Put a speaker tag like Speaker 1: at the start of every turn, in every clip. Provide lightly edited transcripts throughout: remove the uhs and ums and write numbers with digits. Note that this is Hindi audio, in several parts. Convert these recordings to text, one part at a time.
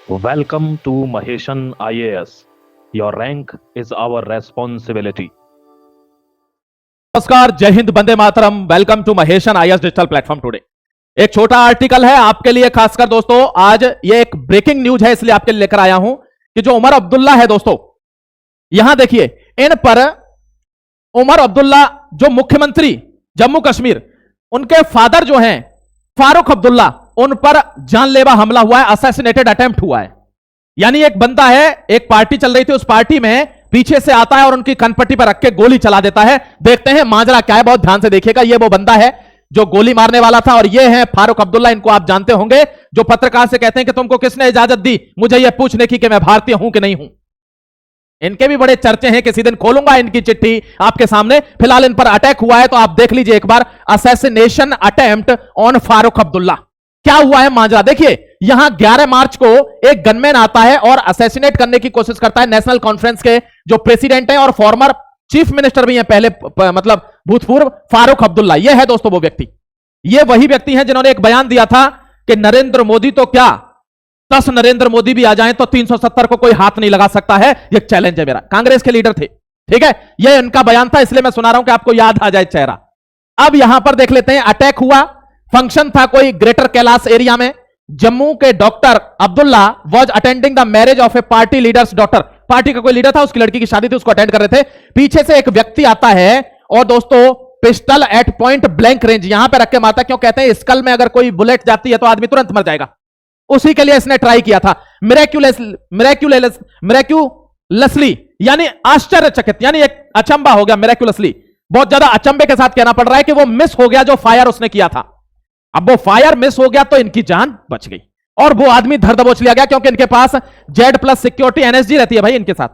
Speaker 1: Welcome to Maheshan IAS. Your rank is our responsibility.
Speaker 2: नमस्कार, जय Hind, Vande Mataram. Welcome to Maheshan IAS digital platform today. एक छोटा आर्टिकल है आपके लिए, खासकर दोस्तों आज ये एक ब्रेकिंग न्यूज है, इसलिए आपके लिए लेकर आया हूं कि जो उमर अब्दुल्ला है दोस्तों, यहां देखिए, इन पर उमर अब्दुल्ला जो मुख्यमंत्री जम्मू कश्मीर, उनके फादर जो हैं फारूक अब्दुल्ला, उन पर जानलेवा हमला हुआ है, असैसिनेटेड अटेम्प्ट हुआ है। यानी एक बंदा है, एक पार्टी चल रही थी, उस पार्टी में पीछे से आता है और उनकी कनपट्टी पर रख के गोली चला देता है। देखते हैं माजरा क्या है, बहुत ध्यान से देखिएगा। ये वो बंदा है जो गोली मारने वाला था, और ये है फारूक अब्दुल्ला। इनको आप जानते होंगे, जो पत्रकार से कहते हैं कि तुमको किसने इजाजत दी मुझे यह पूछने की कि मैं भारतीय हूं कि नहीं हूं। इनके भी बड़े चर्चे हैं, किसी दिन खोलूंगा इनकी चिट्ठी आपके सामने। फिलहाल इन पर अटैक हुआ है, तो आप देख लीजिए एक बार, assassination attempt on Farooq Abdullah. क्या हुआ है माजरा देखिए। यहां 11 मार्च को एक गनमैन आता है और असैसिनेट करने की कोशिश करता है नेशनल कॉन्फ्रेंस के जो प्रेसिडेंट हैं और फॉर्मर चीफ मिनिस्टर भी हैं पहले, मतलब भूतपूर्व, फारूक अब्दुल्ला। यह है दोस्तों वो व्यक्ति। ये वही व्यक्ति हैं जिन्होंने एक बयान दिया था कि नरेंद्र मोदी तो क्या, 10 नरेंद्र मोदी भी आ जाएं तो 370 को कोई हाथ नहीं लगा सकता है, यह चैलेंज है मेरा। कांग्रेस के लीडर थे, ठीक है, यह इनका बयान था, इसलिए मैं सुना रहा हूं कि आपको याद आ जाए चेहरा। अब यहां पर देख लेते हैं, अटैक हुआ, फंक्शन था कोई ग्रेटर कैलाश एरिया में। जम्मू के doctor Abdullah was attending the marriage of A party leaders daughter. Party का कोई लीडर था, उसकी लड़की की शादी थी, उसको अटेंड कर रहे थे। पीछे से एक व्यक्ति आता है और दोस्तों pistol at point blank range यहां पे रख के मारता। क्यों कहते हैं, स्कल में अगर कोई बुलेट जाती है तो आदमी तुरंत मर जाएगा, उसी के लिए इसने ट्राई किया था। मिरेक्युलसली यानी आश्चर्यचकित, यानी एक अचंबा हो गया। मिरेक्युलसली बहुत ज्यादा अचंबे के साथ कहना पड़ रहा है कि वो मिस हो गया जो फायर उसने किया था। अब वो फायर मिस हो गया तो इनकी जान बच गई और वो आदमी धर दबोच लिया गया, क्योंकि इनके पास Z+ सिक्योरिटी एनएसजी रहती है भाई इनके साथ।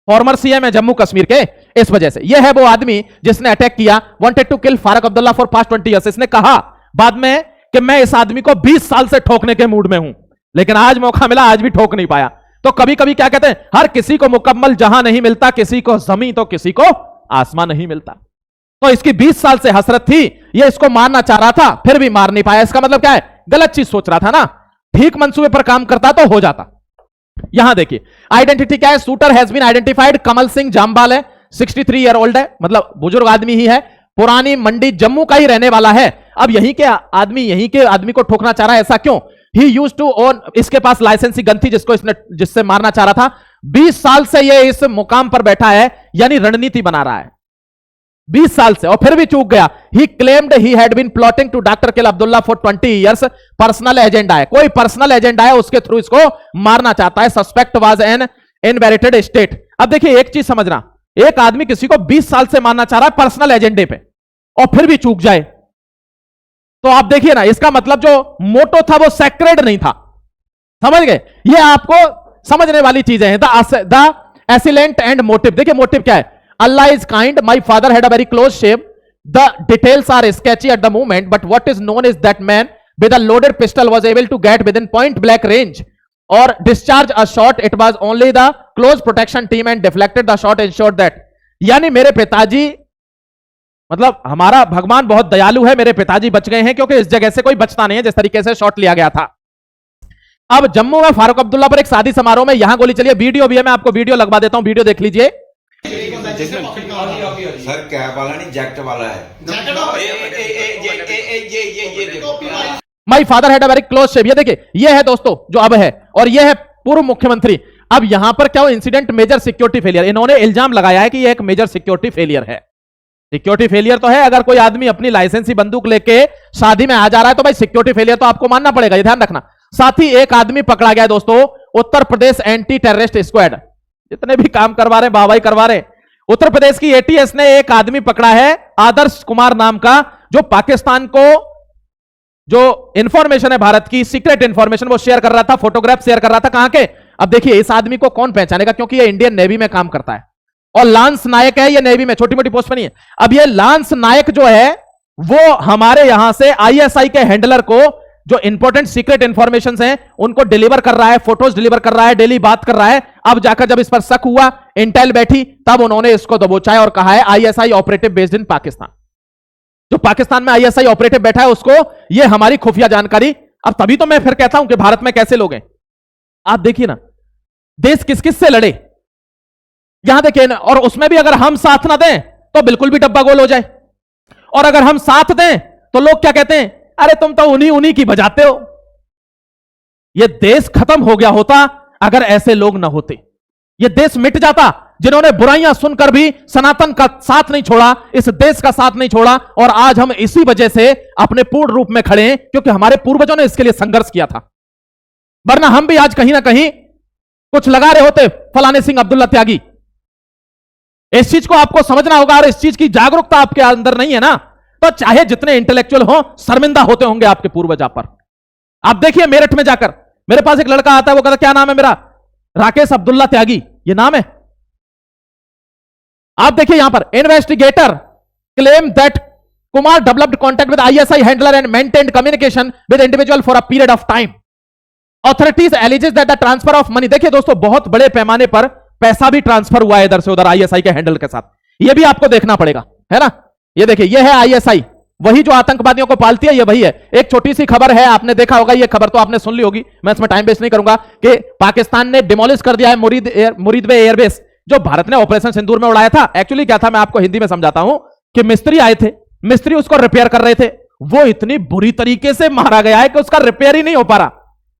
Speaker 2: फॉर्मर सीएम है जम्मू कश्मीर के, इस वजह से। यह है वो आदमी जिसने अटैक किया। Wanted to kill Farooq Abdullah for past 20 years. इसने कहा बाद में कि मैं इस आदमी को 20 साल से ठोकने के मूड में हूं, लेकिन आज मौका मिला, आज भी ठोक नहीं पाया। तो कभी कभी क्या कहते हैं, हर किसी को मुकम्मल जहां नहीं मिलता, किसी को जमीन तो किसी को आसमान नहीं मिलता। तो इसकी 20 साल से हसरत थी, ये इसको मारना चाह रहा था, फिर भी मार नहीं पाया। इसका मतलब क्या है, गलत चीज सोच रहा था ना। ठीक मंसूबे पर काम करता तो हो जाता। यहां देखिए आइडेंटिटी क्या है, shooter has been identified. Kamal Singh Jamwal है, 63 ईयर ओल्ड है, मतलब बुजुर्ग आदमी ही है, पुरानी मंडी जम्मू का ही रहने वाला है। अब यहीं के आदमी को ठोकना चाह रहा है, ऐसा क्यों? ही यूज्ड टू ओन, इसके पास लाइसेंसी गन थी जिससे मारना चाह रहा था। 20 साल से ये इस मुकाम पर बैठा है, यानी रणनीति बना रहा है 20 साल से, और फिर भी चूक गया। He claimed he had been plotting to doctor kill Abdullah for 20 years. Personal agenda है, कोई पर्सनल एजेंडा है, उसके थ्रू इसको मारना चाहता है। Suspect was an inebriated state. अब देखिए एक चीज समझना, एक आदमी किसी को 20 साल से मारना चाह रहा है पर्सनल एजेंडे पे, और फिर भी चूक जाए, तो आप देखिए ना, इसका मतलब जो मोटो था वो सैक्रेड नहीं था। समझ गए? ये आपको समझने वाली चीजें हैं। The assailant and motive. देखिए मोटिव क्या है, Allah is kind. My father had a very close shave. The details are sketchy at the moment, but what is known is that man with a loaded pistol was able to get within point blank range or discharge a shot. It was only the close protection team and deflected the shot ensured that. यानी मेरे पिताजी, मतलब हमारा भगवान बहुत दयालु है, मेरे पिताजी बच गए हैं, क्योंकि इस जगह से कोई बचता नहीं है जिस तरीके से शॉट लिया गया था। अब जम्मू में फारूक अब्दुल्ला पर एक शादी समारोह में यहां गोली चली है। वीडियो भी है, मैं आपको वीडियो लगवा देता हूं, वीडियो देख लीजिए।
Speaker 3: सर कैब वाला नहीं, जैकेट वाला है।
Speaker 2: My father had a very close shave. ये देखिए, ये है दोस्तों जो अब है, और ये है पूर्व मुख्यमंत्री। अब यहां पर क्या हो, इंसिडेंट मेजर सिक्योरिटी फेलियर। इन्होंने इल्जाम लगाया है कि ये एक मेजर सिक्योरिटी फेलियर है। सिक्योरिटी फेलियर तो है, अगर कोई आदमी अपनी लाइसेंसी बंदूक लेके शादी में आ जा रहा है तो भाई सिक्योरिटी फेलियर तो आपको मानना पड़ेगा, ये ध्यान रखना। साथ ही एक आदमी पकड़ा गया दोस्तों, Uttar Pradesh anti terrorist squad, जितने भी काम करवा रहे, वाहवाही करवा रहे, उत्तर प्रदेश की एटीएस ने एक आदमी पकड़ा है, आदर्श कुमार नाम का, जो पाकिस्तान को जो इंफॉर्मेशन है भारत की, सीक्रेट इंफॉर्मेशन, वो शेयर कर रहा था, फोटोग्राफ शेयर कर रहा था। कहां के? अब देखिए इस आदमी को कौन पहचानेगा, क्योंकि ये इंडियन नेवी में काम करता है और लांस नायक है, ये नेवी में छोटी मोटी पोस्ट पर नहीं है। अब ये लांस नायक जो है वो हमारे यहां से आईएसआई के हैंडलर को जो इंपॉर्टेंट सीक्रेट इंफॉर्मेशन हैं उनको डिलीवर कर रहा है, फोटोज डिलीवर कर रहा है, डेली बात कर रहा है। अब जाकर जब इस पर शक हुआ, इंटेल बैठी, तब उन्होंने इसको दबोचा है और कहा है ISI operative based in Pakistan. जो पाकिस्तान में आईएसआई ऑपरेटिव बैठा है उसको ये हमारी खुफिया जानकारी। अब तभी तो मैं फिर कहता हूं कि भारत में कैसे लोग हैं, आप देखिए ना, देश किस किस से लड़े, यहां देखिए ना, और उसमें भी अगर हम साथ ना दें तो बिल्कुल भी डब्बा गोल हो जाए, और अगर हम साथ दें तो लोग क्या कहते हैं, अरे तुम तो उन्हीं उन्हीं की बजाते हो। यह देश खत्म हो गया होता अगर ऐसे लोग ना होते, यह देश मिट जाता जिन्होंने बुराइयां सुनकर भी सनातन का साथ नहीं छोड़ा, इस देश का साथ नहीं छोड़ा, और आज हम इसी वजह से अपने पूर्ण रूप में खड़े हैं क्योंकि हमारे पूर्वजों ने इसके लिए संघर्ष किया था। वरना हम भी आज कहीं ना कहीं कुछ लगा रहे होते फलाने सिंह अब्दुल्ला त्यागी। इस चीज को आपको समझना होगा, और इस चीज की जागरूकता आपके अंदर नहीं है ना, तो चाहे जितने इंटेलेक्चुअल हो शर्मिंदा होते होंगे आपके पूर्वज आप पर। आप देखिए मेरठ में जाकर, मेरे पास एक लड़का आता है, वो कहता क्या नाम है मेरा, राकेश अब्दुल्ला त्यागी, ये नाम है। आप देखिए यहां पर, investigator claim that Kumar developed contact with ISI handler and maintained communication with individual for a period of time. Authorities alleges that the transfer of money, देखिए दोस्तों बहुत बड़े पैमाने पर पैसा भी ट्रांसफर हुआ है इधर से उधर आईएसआई के हैंडल के साथ, यह भी आपको देखना पड़ेगा, है ना। ये देखिए, यह है आईएसआई, वही जो आतंकवादियों को पालती है, ये वही है। एक छोटी सी खबर है, आपने देखा होगा, ये खबर तो आपने सुन ली होगी, मैं इसमें टाइम वेस्ट नहीं करूंगा, कि पाकिस्तान ने डिमोलिश कर दिया है मुरीदवे एयरबेस, जो भारत ने ऑपरेशन सिंदूर में उड़ाया था। एक्चुअली क्या था, मैं आपको हिंदी में समझाता हूं, कि मिस्त्री आए थे, मिस्त्री उसको रिपेयर कर रहे थे, वो इतनी बुरी तरीके से मारा गया है कि उसका रिपेयर ही नहीं हो पा रहा,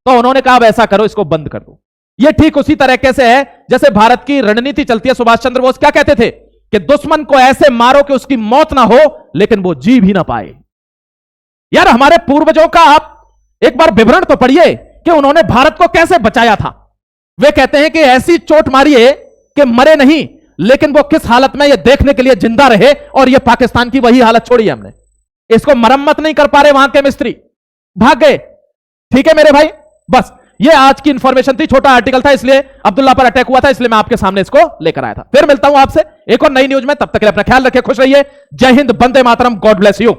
Speaker 2: तो उन्होंने कहा अब ऐसा करो, इसको बंद कर दो। ये ठीक उसी तरीके से है जैसे भारत की रणनीति चलती है। सुभाष चंद्र बोस क्या कहते थे कि दुश्मन को ऐसे मारो कि उसकी मौत ना हो लेकिन वो जी भी ना पाए। यार हमारे पूर्वजों का आप एक बार विवरण तो पढ़िए कि उन्होंने भारत को कैसे बचाया था। वे कहते हैं कि ऐसी चोट मारिए कि मरे नहीं, लेकिन वो किस हालत में ये देखने के लिए जिंदा रहे, और ये पाकिस्तान की वही हालत छोड़ी है हमने। इसको मरम्मत नहीं कर पा रहे वहां के मिस्त्री, भाग गए। ठीक है मेरे भाई, बस ये आज की इंफॉर्मेशन थी, छोटा आर्टिकल था, इसलिए अब्दुल्ला पर अटैक हुआ था, इसलिए मैं आपके सामने इसको लेकर आया था। फिर मिलता हूं आपसे एक और नई न्यूज में, तब तक के लिए अपना ख्याल रखिए, खुश रहिए। जय हिंद, वंदे मातरम, गॉड ब्लेस यू।